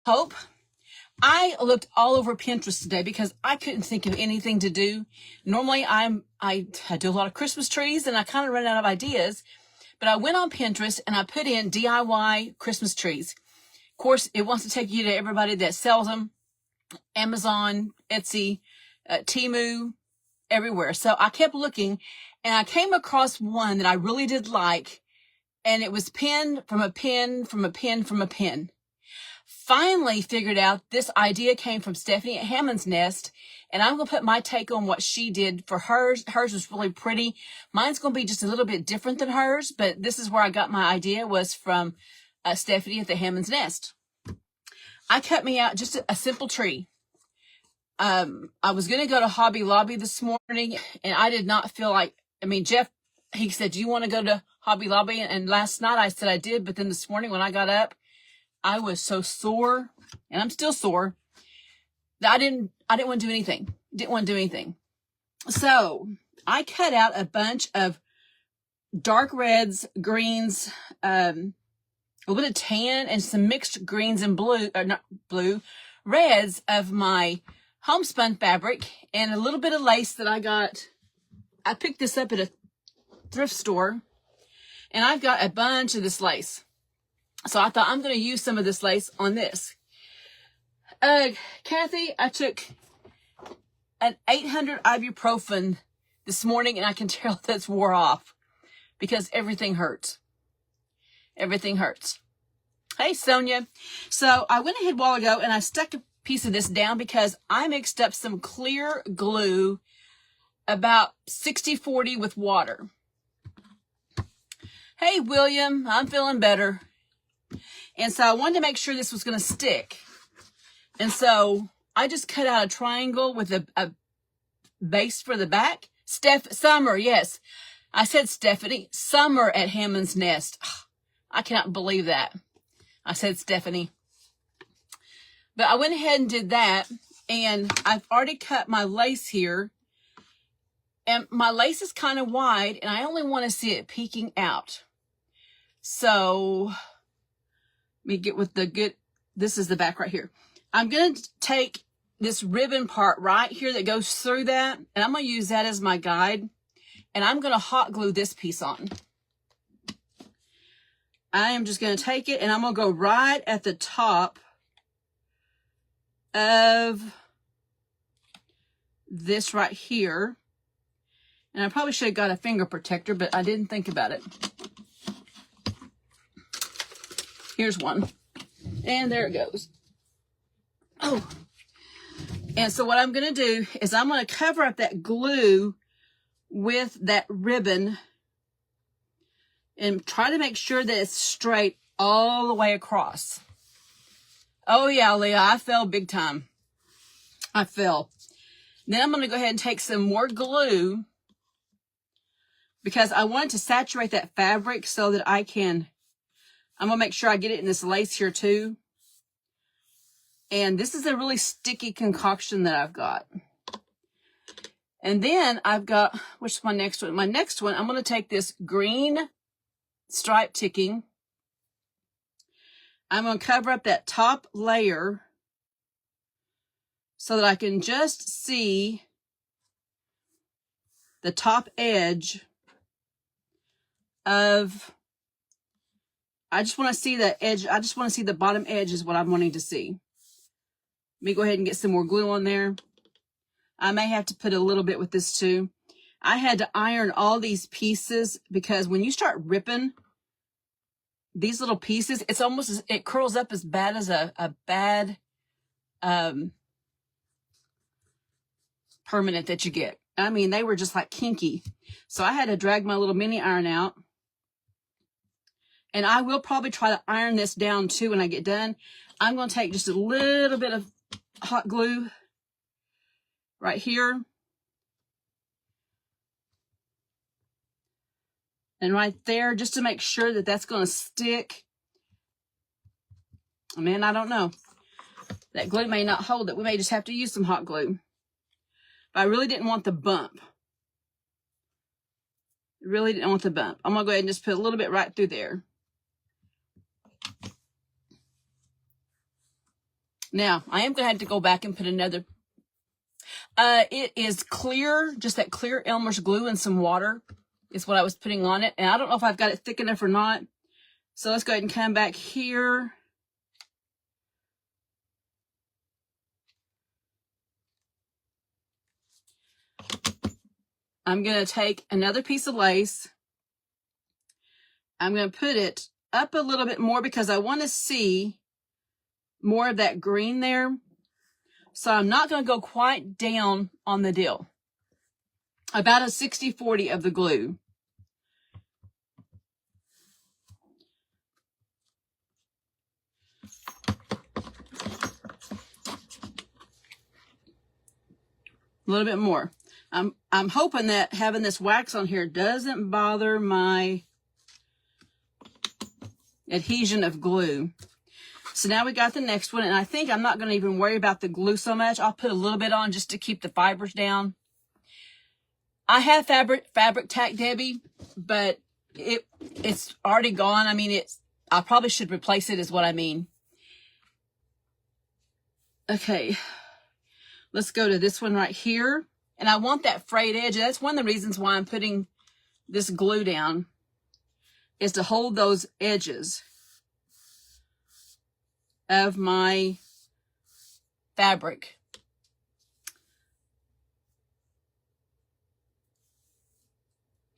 Hope. I looked all over Pinterest today because I couldn't think of anything to do. Normally I do a lot of Christmas trees and I kind of run out of ideas, but I went on Pinterest and I put in DIY Christmas trees. Of course, it wants to take you to everybody that sells them, Amazon, Etsy, Temu, everywhere. So I kept looking and I came across one that I really did like, and it was pin from a pin from a pin from a pin. Finally figured out this idea came from Stephanie at Hammond's Nest, and I'm going to put my take on what she did for hers. Hers was really pretty. Mine's going to be just a little bit different than hers, but this is where I got my idea, was from Stephanie at the Hammond's Nest. I cut me out just a simple tree. I was going to go to Hobby Lobby this morning, and I did not feel like, Jeff, he said, do you want to go to Hobby Lobby? And last night I said I did, but then this morning when I got up, I was so sore, and I'm still sore, that I didn't want to do anything. Didn't want to do anything. So I cut out a bunch of dark reds, greens, a little bit of tan, and some mixed greens and blue, or not blue, reds of my homespun fabric, and a little bit of lace that I got. I picked this up at a thrift store, and I've got a bunch of this lace. So I thought I'm going to use some of this lace on this. Kathy, I took an 800 ibuprofen this morning, and I can tell that's wore off because everything hurts. Everything hurts. Hey, Sonia. So I went ahead a while ago and I stuck a piece of this down because I mixed up some clear glue, about 60-40 with water. Hey, William, I'm feeling better. And so I wanted to make sure this was going to stick. And so I just cut out a triangle with a base for the back. Summer, yes. I said Stephanie. Summer at Hammond's Nest. I cannot believe that. I said Stephanie. But I went ahead and did that. And I've already cut my lace here. And my lace is kind of wide, and I only want to see it peeking out. So let me get with the good, this is the back right here. I'm going to take this ribbon part right here that goes through that, and I'm going to use that as my guide, and I'm going to hot glue this piece on. I am just going to take it, and I'm going to go right at the top of this right here. And I probably should have got a finger protector, but I didn't think about it. Here's one. And there it goes. Oh. And so what I'm going to do is I'm going to cover up that glue with that ribbon and try to make sure that it's straight all the way across. Oh yeah, Leah, I fell big time. I fell. Then I'm going to go ahead and take some more glue because I wanted to saturate that fabric so that I'm going to make sure I get it in this lace here too. And this is a really sticky concoction that I've got. And then I've got, which is my next one? My next one, I'm going to take this green stripe ticking. I'm going to cover up that top layer so that I can just see the top edge of, I just want to see the edge. I just want to see the bottom edge is what I'm wanting to see. Let me go ahead and get some more glue on there. I may have to put a little bit with this too. I had to iron all these pieces because when you start ripping these little pieces, it's almost, it curls up as bad as a bad permanent that you get. I mean, they were just like kinky. So I had to drag my little mini iron out. And I will probably try to iron this down too when I get done. I'm going to take just a little bit of hot glue right here. And right there, just to make sure that that's going to stick. I mean, I don't know. That glue may not hold it. We may just have to use some hot glue. But I really didn't want the bump. Really didn't want the bump. I'm going to go ahead and just put a little bit right through there. Now, I am going to have to go back and put another. It is clear, just that clear Elmer's glue and some water is what I was putting on it. And I don't know if I've got it thick enough or not. So let's go ahead and come back here. I'm going to take another piece of lace. I'm going to put it up a little bit more because I want to see more of that green there. So I'm not going to go quite down on the deal. About a 60-40 of the glue. A little bit more. I'm hoping that having this wax on here doesn't bother my adhesion of glue. So now we got the next one, and I think I'm not going to even worry about the glue so much. I'll put a little bit on just to keep the fibers down. I have fabric tack, Debbie, but it's already gone. I mean, I probably should replace it is what I mean. Okay, let's go to this one right here. And I want that frayed edge. That's one of the reasons why I'm putting this glue down, is to hold those edges of my fabric.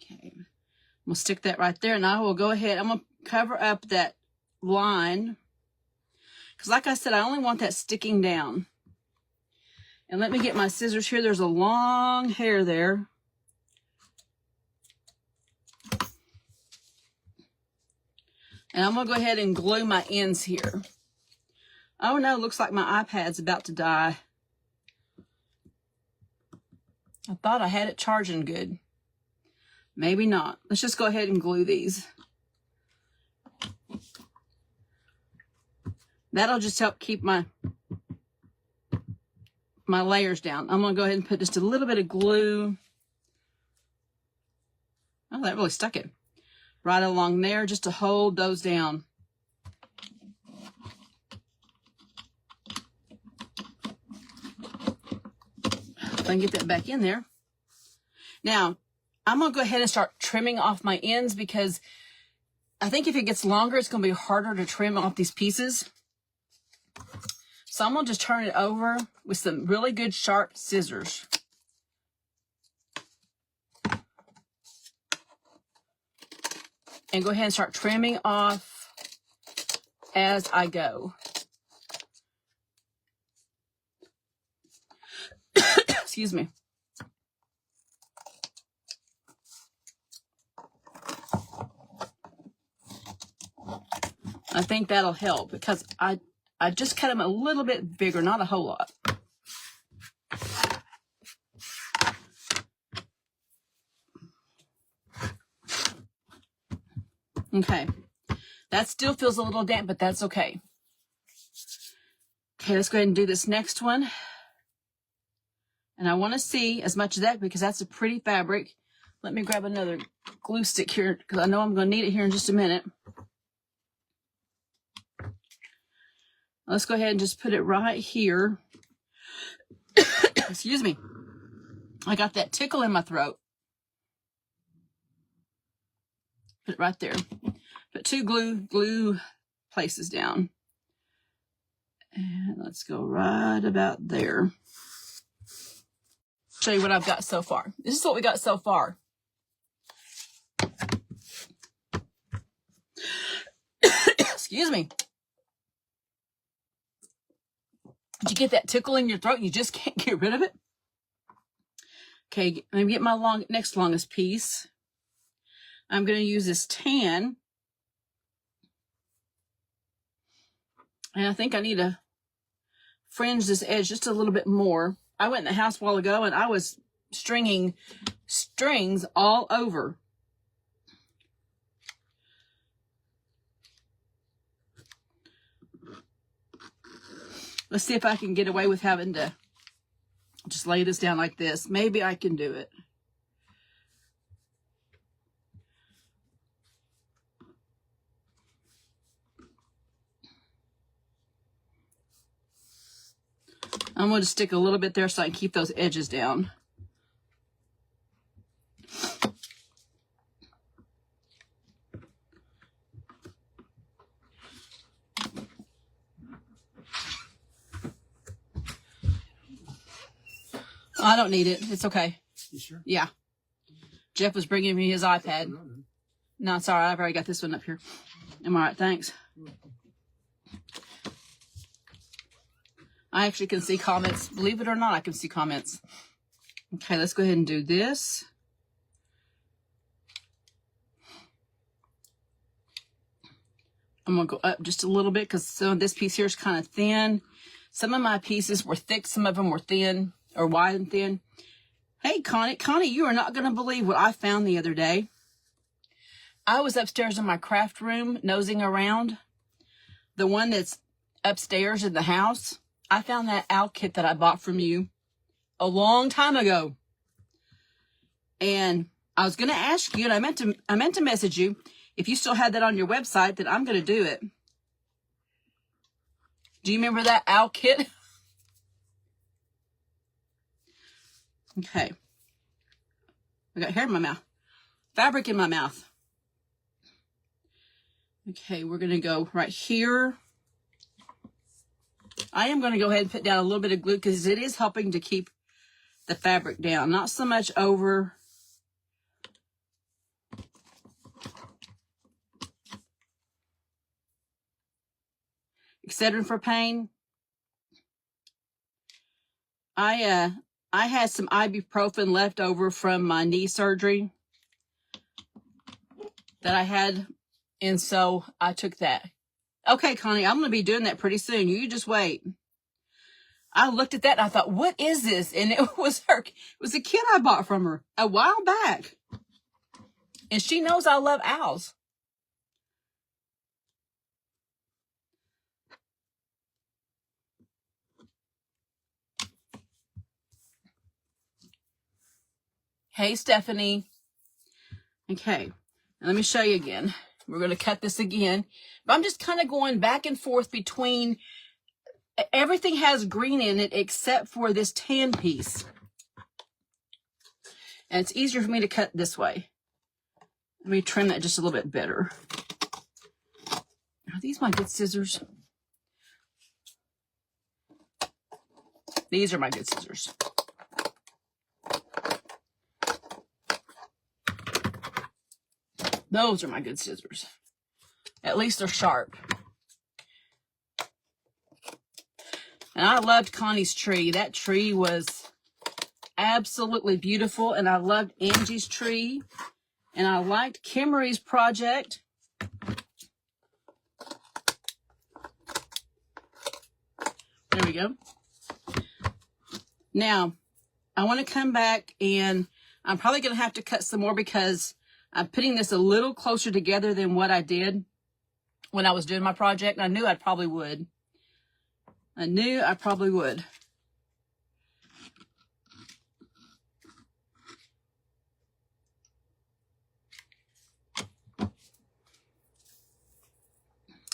Okay, we'll stick that right there, and I will go ahead. I'm going to cover up that line because, like I said, I only want that sticking down. And let me get my scissors here. There's a long hair there. And I'm going to go ahead and glue my ends here. Oh no, looks like my iPad's about to die. I thought I had it charging good. Maybe not. Let's just go ahead and glue these. That'll just help keep my layers down. I'm going to go ahead and put just a little bit of glue. Oh, that really stuck it. Right along there just to hold those down. If I can get that back in there. Now, I'm going to go ahead and start trimming off my ends because I think if it gets longer, it's going to be harder to trim off these pieces. So I'm going to just turn it over with some really good sharp scissors. And go ahead and start trimming off as I go. Excuse me. I think that'll help because I just cut them a little bit bigger, not a whole lot. Okay, that still feels a little damp, but that's okay. Okay, let's go ahead and do this next one. And I want to see as much of that because that's a pretty fabric. Let me grab another glue stick here because I know I'm going to need it here in just a minute. Let's go ahead and just put it right here. Excuse me. I got that tickle in my throat. Put it right there. Put two glue places down. And let's go right about there. Show you what I've got so far. This is what we got so far. Excuse me. Did you get that tickle in your throat? You just can't get rid of it? Okay, let me get my next longest piece. I'm going to use this tan. And I think I need to fringe this edge just a little bit more. I went in the house a while ago and I was stringing strings all over. Let's see if I can get away with having to just lay this down like this. Maybe I can do it. I'm going to stick a little bit there so I can keep those edges down. I don't need it. It's okay. You sure? Yeah. Jeff was bringing me his iPad. No, it's all right. I've already got this one up here. I'm all right. Thanks. I actually can see comments. Believe it or not, I can see comments. Okay, let's go ahead and do this. I'm going to go up just a little bit because some of this piece here is kind of thin. Some of my pieces were thick. Some of them were thin or wide and thin. Hey, Connie. Connie, you are not going to believe what I found the other day. I was upstairs in my craft room nosing around. The one that's upstairs in the house. I found that owl kit that I bought from you a long time ago. And I was going to ask you, and I meant to message you, if you still had that on your website, that I'm going to do it. Do you remember that owl kit? Okay. I got hair in my mouth. Fabric in my mouth. Okay, we're going to go right here. I am going to go ahead and put down a little bit of glue because it is helping to keep the fabric down. Not so much over. Excedrin for pain. I had some ibuprofen left over from my knee surgery that I had, and so I took that. Okay, Connie, I'm going to be doing that pretty soon. You just wait. I looked at that and I thought, what is this? And it was her. It was a kit I bought from her a while back. And she knows I love owls. Hey, Stephanie. Okay, let me show you again. We're going to cut this again. But I'm just kind of going back and forth between, everything has green in it except for this tan piece. And it's easier for me to cut this way. Let me trim that just a little bit better. Are these my good scissors? These are my good scissors. Those are my good scissors. At least they're sharp. And I loved Connie's tree. That tree was absolutely beautiful. And I loved Angie's tree. And I liked Kimmery's project. There we go. Now, I want to come back and I'm probably going to have to cut some more because I'm putting this a little closer together than what I did when I was doing my project. I knew I probably would. I knew I probably would.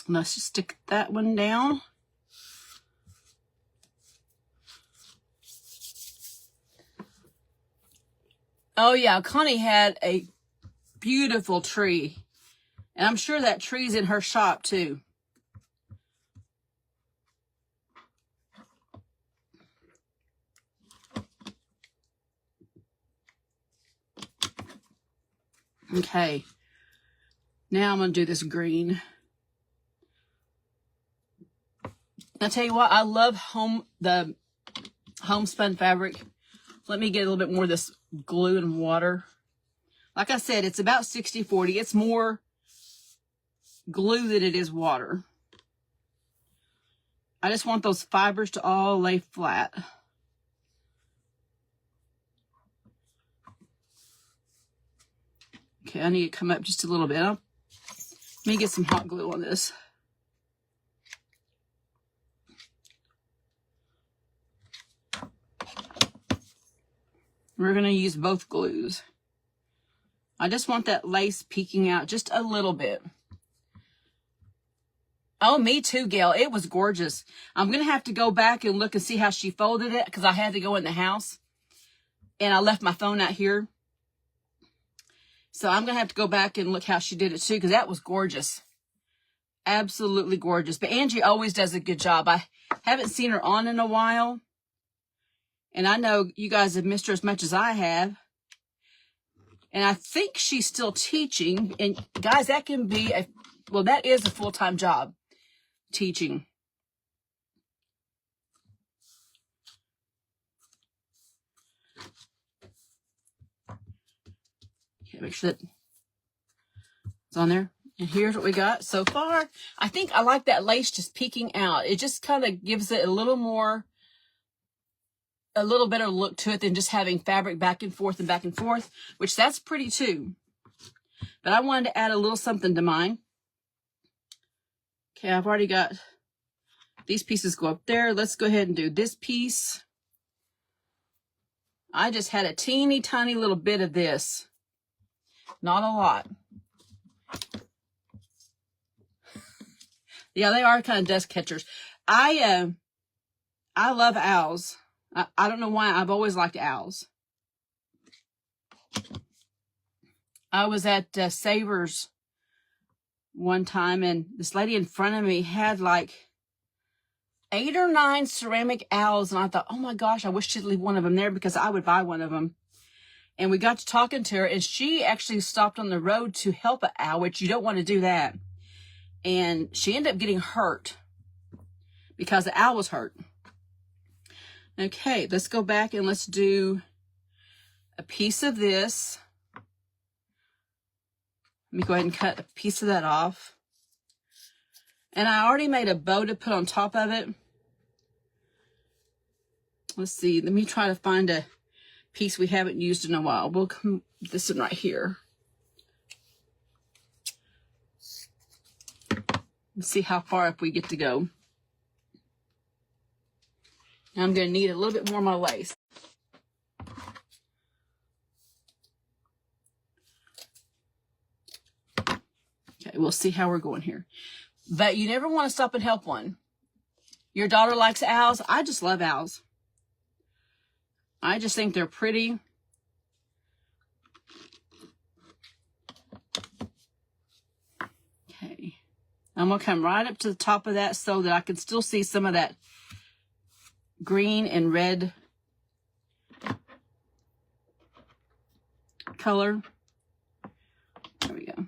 Let's just stick that one down. Oh yeah, Connie had a beautiful tree. And I'm sure that tree's in her shop too. Okay. Now I'm going to do this green. I'll tell you what, I love the homespun fabric. Let me get a little bit more of this glue and water. Like I said, it's about 60-40. It's more glue than it is water. I just want those fibers to all lay flat. Okay, I need to come up just a little bit. Let me get some hot glue on this. We're going to use both glues. I just want that lace peeking out just a little bit. Oh, me too, Gail. It was gorgeous. I'm going to have to go back and look and see how she folded it because I had to go in the house and I left my phone out here. So I'm going to have to go back and look how she did it too because that was gorgeous. Absolutely gorgeous. But Angie always does a good job. I haven't seen her on in a while. And I know you guys have missed her as much as I have. And I think she's still teaching. And guys, that can be that is a full-time job, teaching. Okay, make sure that it's on there. And here's what we got so far. I think I like that lace just peeking out. It just kind of gives it a little better look to it than just having fabric back and forth, which that's pretty too. But I wanted to add a little something to mine. Okay, I've already got these pieces go up there. Let's go ahead and do this piece. I just had a teeny tiny little bit of this. Not a lot. Yeah, they are kind of dust catchers. I love owls. I don't know why. I've always liked owls. I was at Savers one time, and this lady in front of me had like 8 or 9 ceramic owls, and I thought, oh my gosh, I wish she'd leave one of them there because I would buy one of them. And we got to talking to her, and she actually stopped on the road to help an owl, which you don't want to do that. And she ended up getting hurt because the owl was hurt. Okay, let's go back and let's do a piece of this. Let me go ahead and cut a piece of that off. And I already made a bow to put on top of it. Let's see, let me try to find a piece we haven't used in a while. We'll come this one right here. Let's see how far up we get to go. I'm going to need a little bit more of my lace. Okay, we'll see how we're going here. But you never want to stop and help one. Your daughter likes owls. I just love owls. I just think they're pretty. Okay. I'm going to come right up to the top of that so that I can still see some of that green and red color. There we go.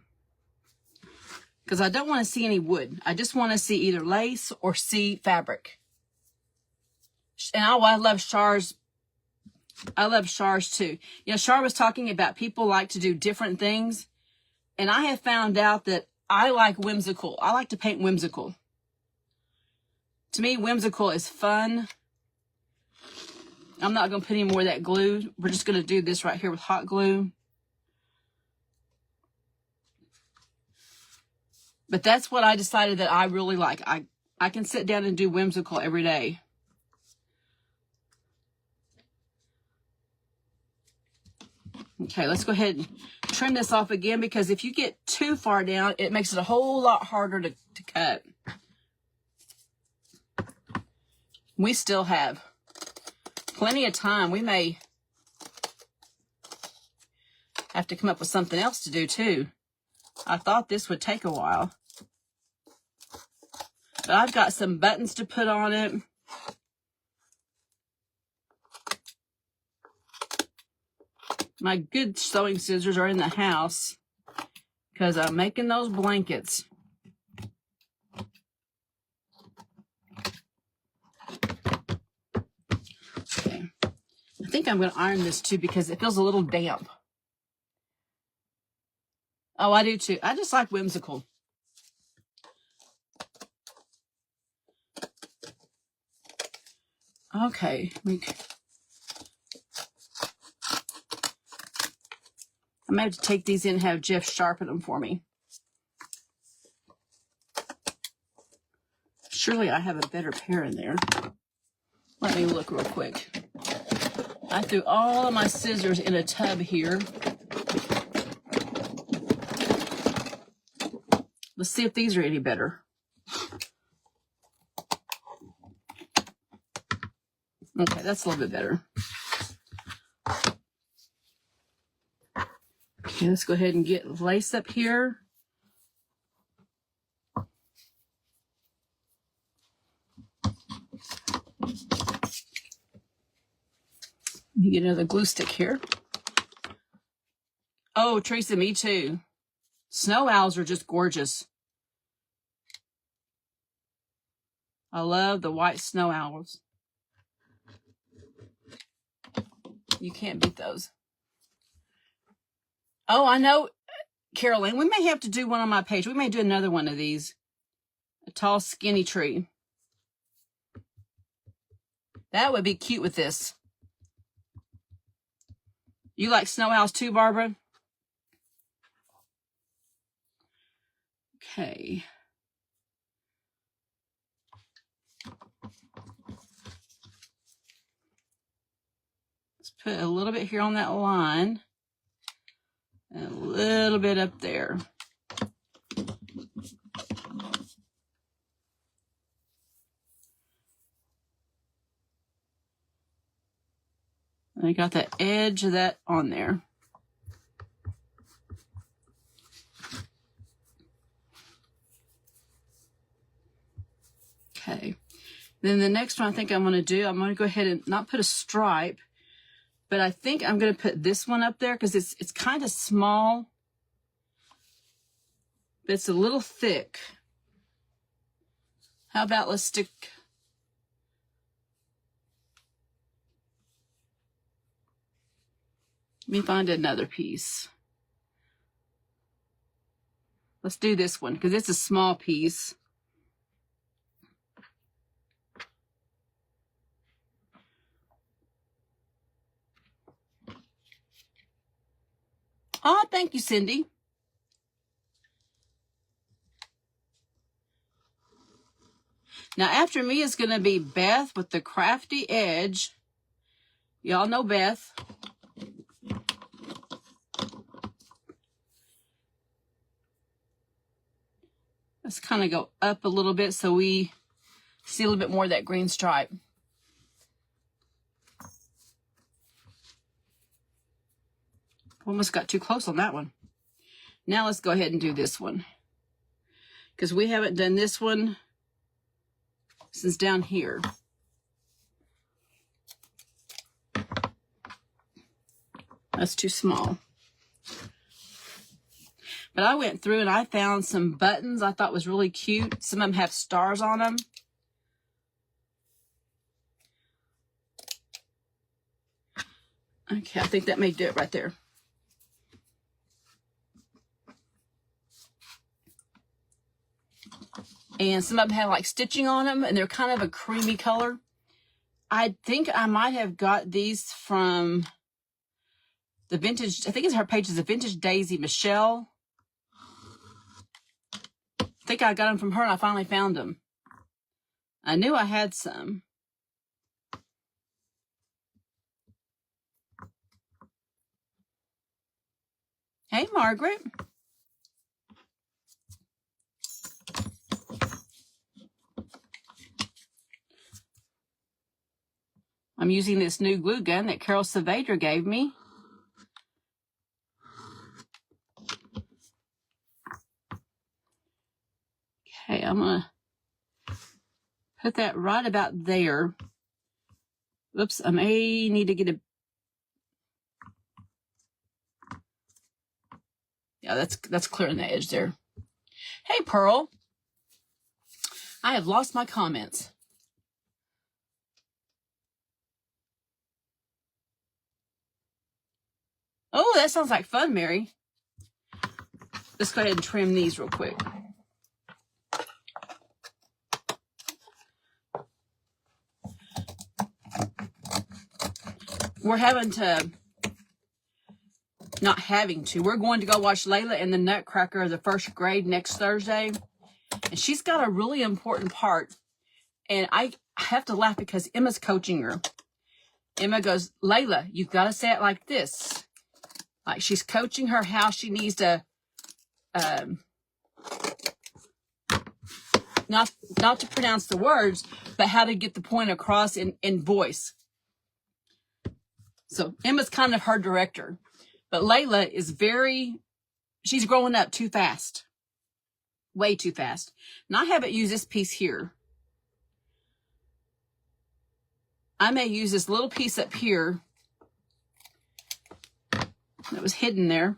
Because I don't want to see any wood. I just want to see either lace or see fabric. And I love Char's. I love Char's too. You know, Char was talking about people like to do different things. And I have found out that I like whimsical. I like to paint whimsical. To me, whimsical is fun. I'm not going to put any more of that glue. We're just going to do this right here with hot glue. But that's what I decided that I really like. I can sit down and do whimsical every day. Okay, let's go ahead and trim this off again because if you get too far down, it makes it a whole lot harder to cut. We still have plenty of time. We may have to come up with something else to do too. I thought this would take a while. But I've got some buttons to put on it. My good sewing scissors are in the house because I'm making those blankets. Okay. I think I'm going to iron this too because it feels a little damp. Oh, I do too. I just like whimsical. Okay. I may have to take these in and have Jeff sharpen them for me. Surely I have a better pair in there. Let me look real quick. I threw all of my scissors in a tub here. Let's see if these are any better. Okay, that's a little bit better. Okay, let's go ahead and get lace up here. Let me get another glue stick here. Oh, Teresa, me too. Snow owls are just gorgeous. I love the white snow owls. You can't beat those. Oh, I know, Carolyn, we may have to do one on my page. We may do another one of these. A tall, skinny tree. That would be cute with this. You like snow owls too, Barbara? Okay. Let's put a little bit here on that line. And a little bit up there. I got the edge of that on there. Okay. Then the next one I think I'm going to do, I'm going to go ahead and not put a stripe, but I think I'm going to put this one up there because it's kind of small, but it's a little thick. How about let's stick... Let me find another piece. Let's do this one because it's a small piece. Oh, thank you, Cindy. Now, after me is going to be Beth with the crafty edge. Y'all know Beth. Let's kind of go up a little bit so we see a little bit more of that green stripe. Almost got too close on that one. Now let's go ahead and do this one, because we haven't done this one since down here. That's too small. But I went through and I found some buttons I thought was really cute. Some of them have stars on them. Okay, I think that may do it right there. And some of them have like stitching on them, and they're kind of a creamy color. I think I might have got these from the vintage, I think it's her page is the Vintage Daisy, Michelle. I think I got them from her and I finally found them. I knew I had some. Hey, Margaret. I'm using this new glue gun that Carol Saavedra gave me. Okay, I'm going to put that right about there. Oops, I may need to get a... Yeah, that's clearing the edge there. Hey, Pearl. I have lost my comments. Oh, that sounds like fun, Mary. Let's go ahead and trim these real quick. We're having to, not having to, we're going to go watch Layla and the Nutcracker of the first grade next Thursday. And she's got a really important part. And I have to laugh because Emma's coaching her. Emma goes, Layla, you've got to say it like this. Like she's coaching her how she needs to, not to pronounce the words, but how to get the point across in voice. So Emma's kind of her director. But Layla is she's growing up too fast. Way too fast. And I haven't used this piece here. I may use this little piece up here that was hidden there.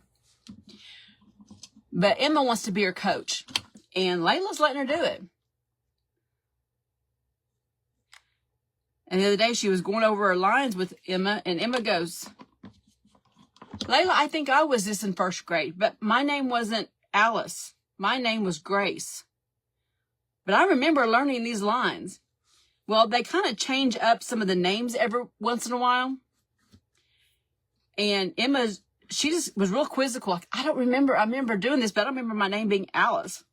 But Emma wants to be her coach. And Layla's letting her do it. And the other day she was going over her lines with Emma. And Emma goes, Layla, I think I was this in first grade. But my name wasn't Alice. My name was Grace. But I remember learning these lines. Well, they kind of change up some of the names every once in a while. And she just was real quizzical. Like, I remember doing this, but I don't remember my name being Alice.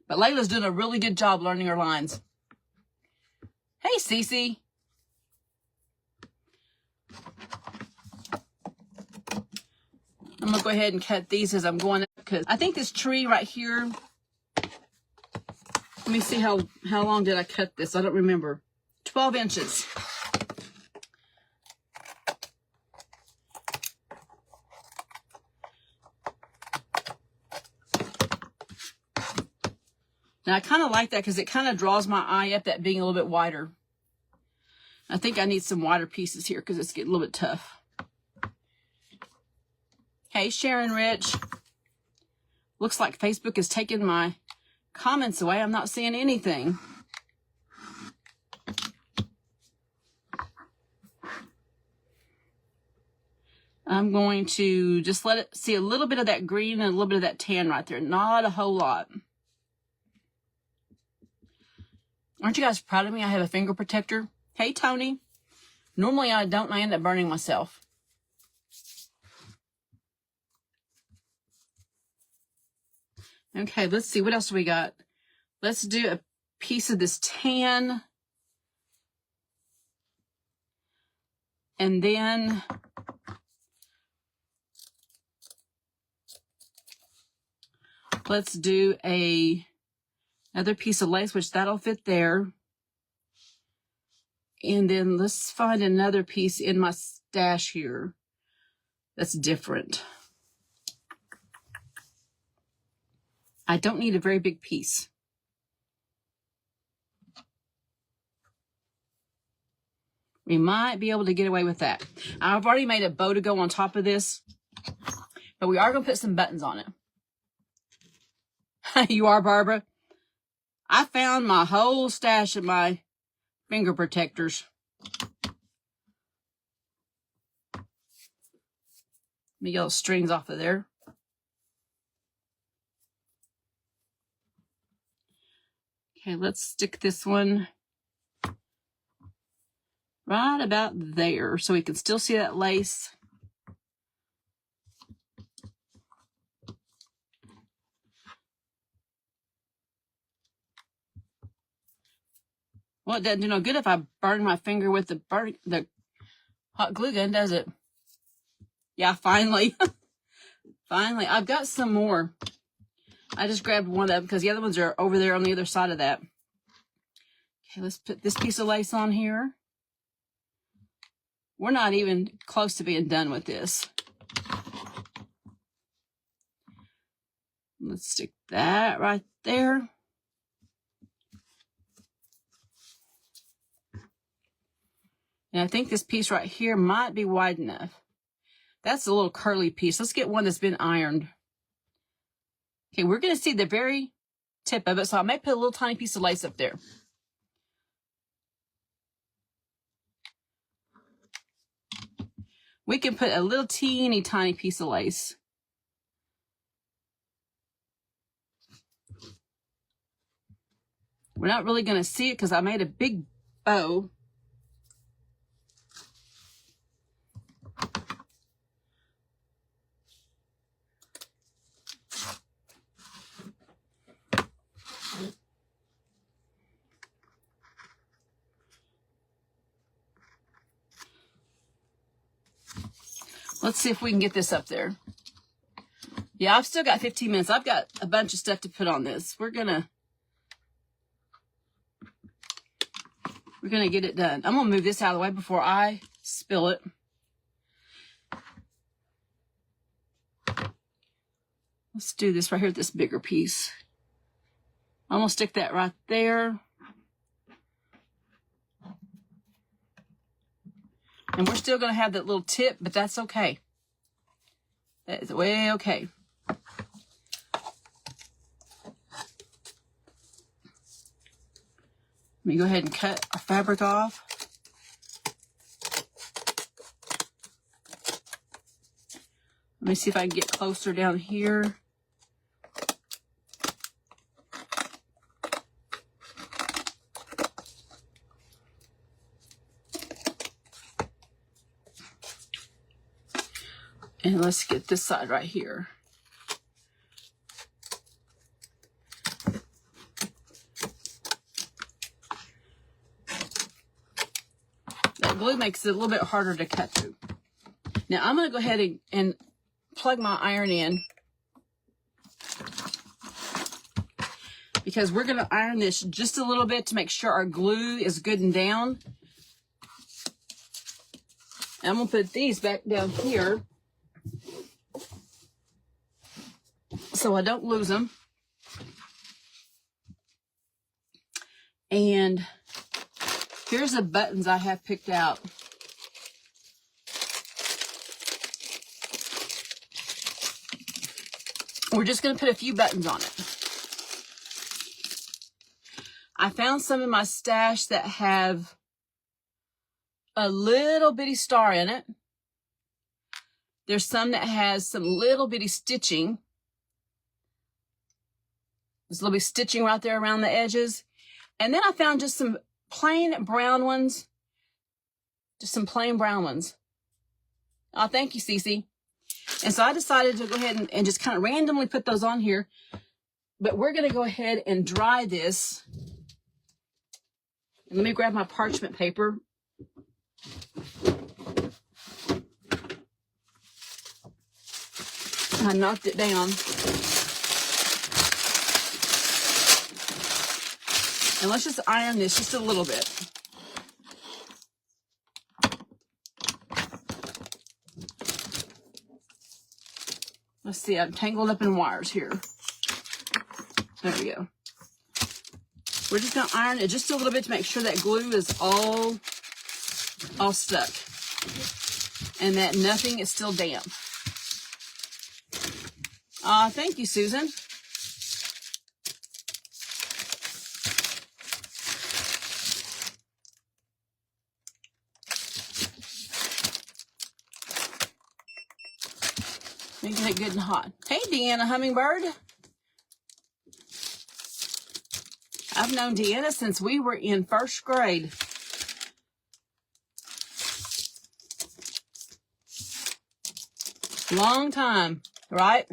But Layla's doing a really good job learning her lines. Hey, Cece. I'm going to go ahead and cut these as I'm going up, because I think this tree right here, let me see how long did I cut this? I don't remember. 12 inches. Now, I kind of like that because it kind of draws my eye up, that being a little bit wider. I think I need some wider pieces here because it's getting a little bit tough. Hey, Sharon Rich. Looks like Facebook has taken my comments away. I'm not seeing anything. I'm going to just let it see a little bit of that green and a little bit of that tan right there. Not a whole lot. Aren't you guys proud of me? I have a finger protector. Hey, Tony. Normally I don't, and I end up burning myself. Okay, let's see. What else do we got? Let's do a piece of this tan. And then let's do another piece of lace, which that'll fit there. And then let's find another piece in my stash here that's different. I don't need a very big piece. We might be able to get away with that. I've already made a bow to go on top of this, but we are going to put some buttons on it. You are, Barbara? I found my whole stash of my finger protectors. Let me get those strings off of there. Okay, let's stick this one right about there so we can still see that lace. Well, it doesn't do no good if I burn my finger with the hot glue gun, does it? Yeah, finally. Finally. I've got some more. I just grabbed one of them because the other ones are over there on the other side of that. Okay, let's put this piece of lace on here. We're not even close to being done with this. Let's stick that right there. And I think this piece right here might be wide enough. That's a little curly piece. Let's get one that's been ironed. Okay, we're going to see the very tip of it, so I may put a little tiny piece of lace up there. We can put a little teeny tiny piece of lace. We're not really going to see it because I made a big bow. Let's see if we can get this up there. Yeah, I've still got 15 minutes. I've got a bunch of stuff to put on this. We're gonna... We're going to get it done. I'm going to move this out of the way before I spill it. Let's do this right here, this bigger piece. I'm going to stick that right there. And we're still going to have that little tip, but that's okay. That is way okay. Let me go ahead and cut our fabric off. Let me see if I can get closer down here. And let's get this side right here. That glue makes it a little bit harder to cut through. Now I'm going to go ahead and plug my iron in, because we're going to iron this just a little bit to make sure our glue is good and down. And I'm going to put these back down here so I don't lose them. And here's the buttons I have picked out. We're just going to put a few buttons on it. I found some in my stash that have a little bitty star in it. There's some that has some little bitty stitching. There's a little bit of stitching right there around the edges. And then I found just some plain brown ones. Just some plain brown ones. Oh, thank you, Cece. And so I decided to go ahead and just kind of randomly put those on here. But we're going to go ahead and dry this. And let me grab my parchment paper. I knocked it down. And let's just iron this just a little bit. Let's see, I'm tangled up in wires here. There we go. We're just going to iron it just a little bit to make sure that glue is all stuck. And that nothing is still damp. Thank you, Susan. Making it good and hot. Hey, Deanna Hummingbird. I've known Deanna since we were in first grade. Long time, right?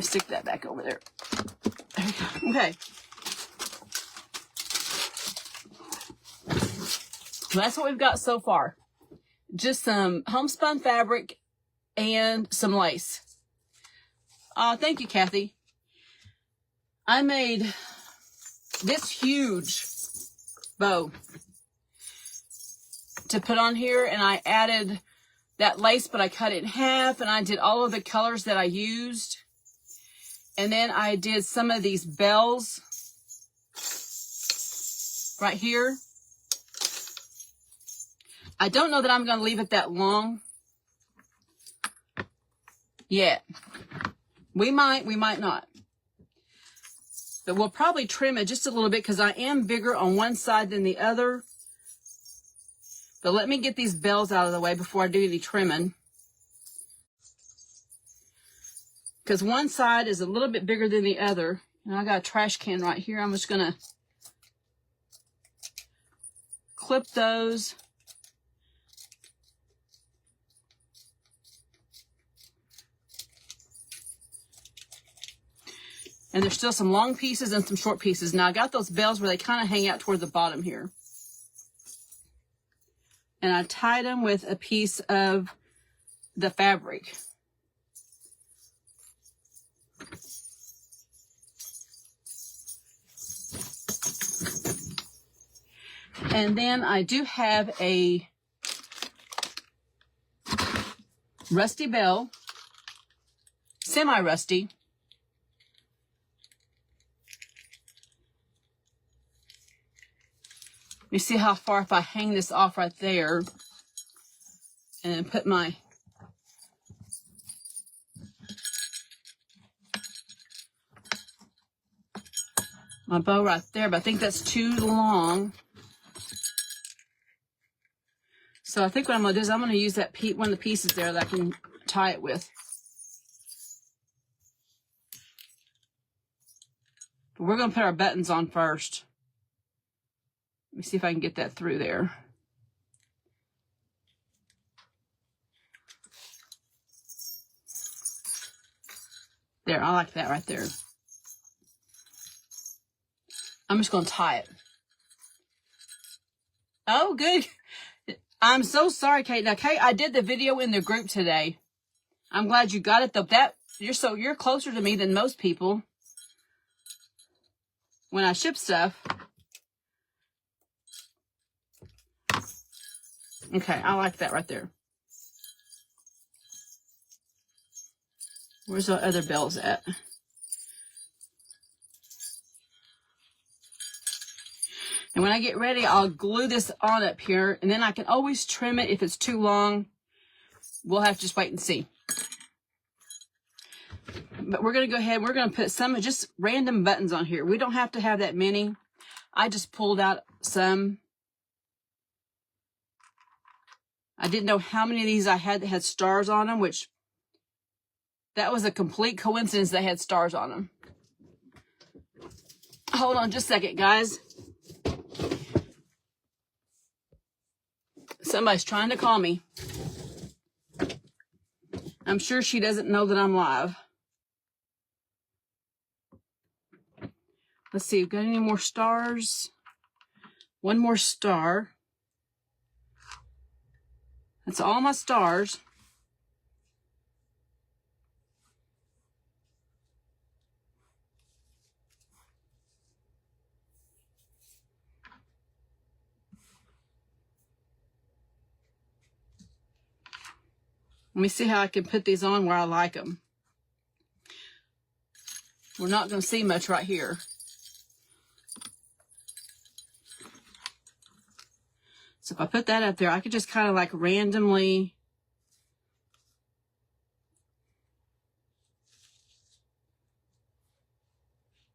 Stick that back over there. There we go. Okay. Well, that's what we've got so far. Just some homespun fabric and some lace. Thank you, Kathy. I made this huge bow to put on here, and I added that lace, but I cut it in half, and I did all of the colors that I used. And then I did some of these bells right here. I don't know that I'm going to leave it that long yet. We might not. But we'll probably trim it just a little bit because I am bigger on one side than the other. But let me get these bells out of the way before I do any trimming. Because one side is a little bit bigger than the other. And I got a trash can right here. I'm just going to clip those. And there's still some long pieces and some short pieces. Now I got those bells where they kind of hang out toward the bottom here. and I tied them with a piece of the fabric. And then I do have a rusty bell, semi-rusty. You see how far, if I hang this off right there and put my bow right there, but I think that's too long. So I think what I'm going to do is I'm going to use that one of the pieces there that I can tie it with. But we're going to put our buttons on first. Let me see if I can get that through there. There, I like that right there. I'm just going to tie it. Oh, good. I'm so sorry, Kate. Now, Kate, I did the video in the group today. I'm glad you got it, though. You're closer to me than most people when I ship stuff. Okay, I like that right there. Where's the other bells at? And when I get ready, I'll glue this on up here, and then I can always trim it if it's too long. We'll have to just wait and see. But we're going to go ahead, we're going to put some just random buttons on here. We don't have to have that many. I just pulled out some. I didn't know how many of these I had that had stars on them, which that was a complete coincidence they had stars on them. Hold on just a second, guys. Somebody's trying to call me. I'm sure she doesn't know that I'm live. Let's see, we've got any more stars? One more star. That's all my stars. Let me see how I can put these on where I like them. We're not going to see much right here. So if I put that up there, I could just kind of like randomly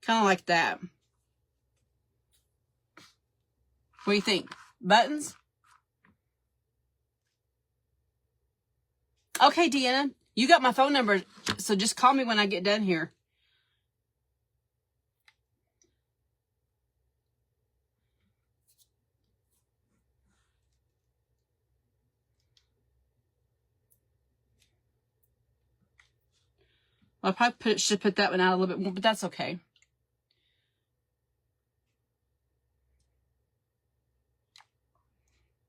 kind of like that. What do you think? Buttons? Okay, Deanna, you got my phone number, so just call me when I get done here. I probably should put that one out a little bit more, but that's okay.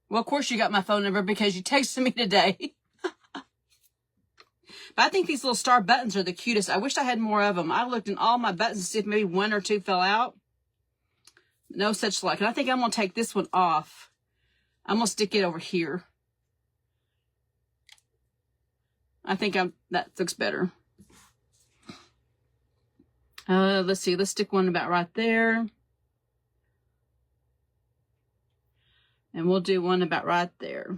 Well, of course you got my phone number because you texted me today. But I think these little star buttons are the cutest. I wish I had more of them. I looked in all my buttons to see if maybe one or two fell out. No such luck. And I think I'm going to take this one off. I'm going to stick it over here. I think that looks better. Let's see. Let's stick one about right there. And we'll do one about right there.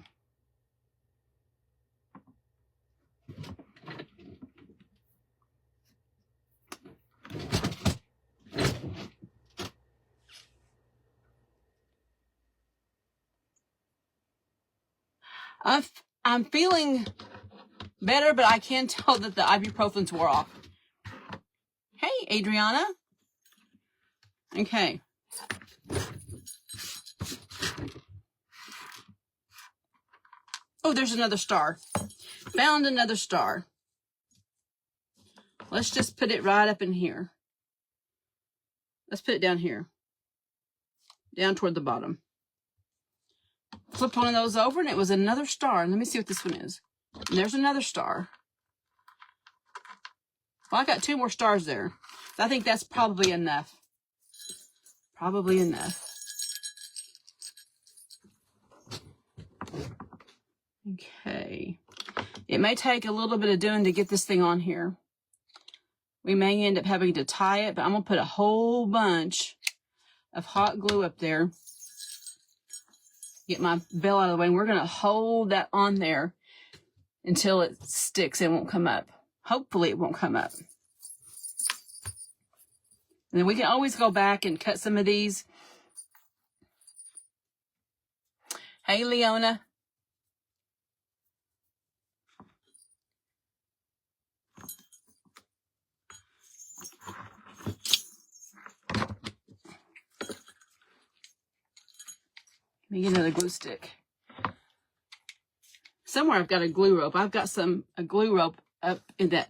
I'm feeling better, but I can tell that the ibuprofen's wore off. Hey, Adriana. Okay. Oh, there's another star. Found another star. Let's just put it right up in here. Let's put it down here. Down toward the bottom. flipped one of those over and it was another star. Let me see what this one is. And there's another star. Well, I got 2 more stars there. I think that's probably enough. Probably enough. Okay. It may take a little bit of doing to get this thing on here. We may end up having to tie it, but I'm going to put a whole bunch of hot glue up there. Get my bell out of the way, and we're going to hold that on there until it sticks and won't come up. Hopefully it won't come up. And then we can always go back and cut some of these. Hey, Leona. Let me get another glue stick. Somewhere I've got a glue rope. I've got a glue rope up in that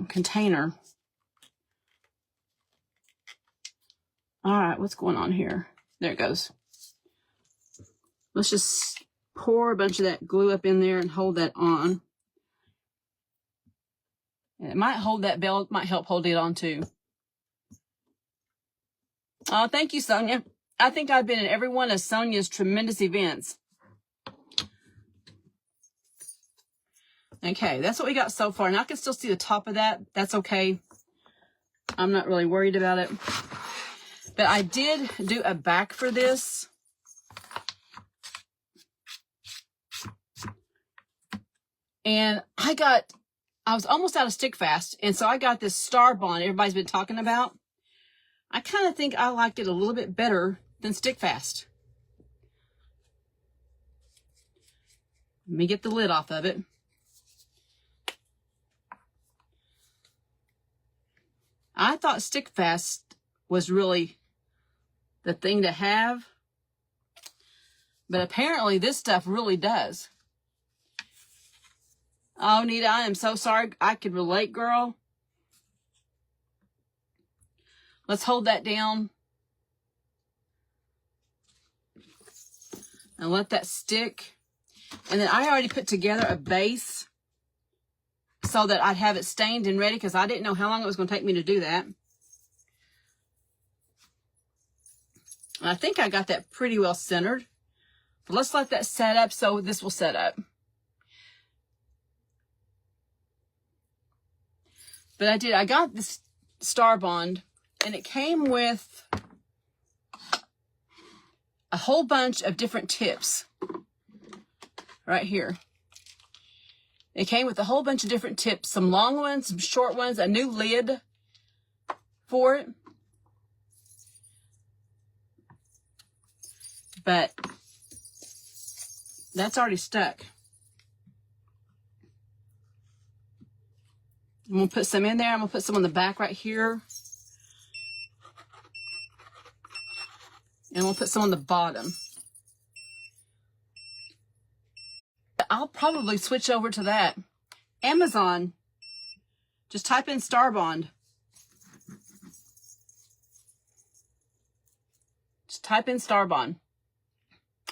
container. All right, what's going on here? There it goes. Let's just pour a bunch of that glue up in there and hold that on. And it might hold that bell. It might help hold it on too. Oh, thank you, Sonia. I think I've been in every one of Sonia's tremendous events. Okay, that's what we got so far. And I can still see the top of that. That's okay. I'm not really worried about it. But I did do a back for this. And I was almost out of stick fast. And so I got this star bond everybody's been talking about. I kind of think I liked it a little bit better than stick fast. Let me get the lid off of it. I thought stick fast was really the thing to have, but apparently this stuff really does. Oh, Nita, I am so sorry. I could relate, girl. Let's hold that down and let that stick. And then I already put together a base so that I'd have it stained and ready, because I didn't know how long it was going to take me to do that. And I think I got that pretty well centered. But let's let that set up so this will set up. But I got this star bond, and it came with a whole bunch of different tips right here. It came with a whole bunch of different tips, some long ones, some short ones, a new lid for it. But that's already stuck. I'm going to put some in there. I'm going to put some on the back right here. And we'll put some on the bottom. I'll probably switch over to that. Amazon. Just type in Star Bond. Just type in Star Bond.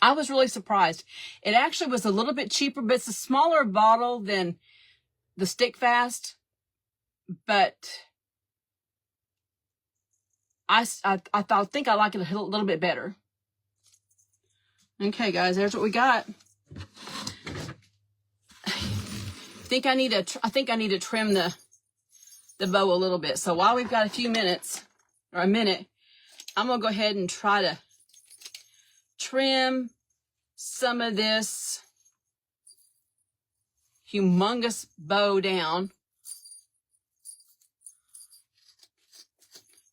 I was really surprised. It actually was a little bit cheaper, but it's a smaller bottle than the Stick Fast. But I think I like it a little bit better. Okay, guys, there's what we got. I think I need to trim the bow a little bit. So while we've got a few minutes, or a minute, I'm gonna go ahead and try to trim some of this humongous bow down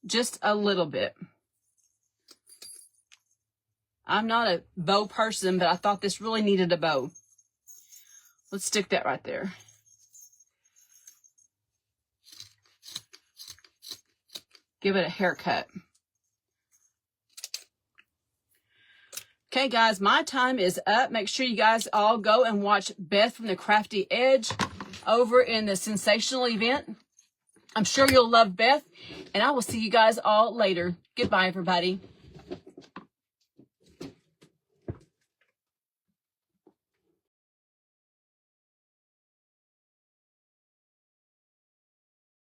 just a little bit. I'm not a bow person, but I thought this really needed a bow. Let's stick that right there. Give it a haircut. Okay, guys, my time is up. Make sure you guys all go and watch Beth from the Crafty Edge over in the Sensational event. I'm sure you'll love Beth, and I will see you guys all later. Goodbye, everybody.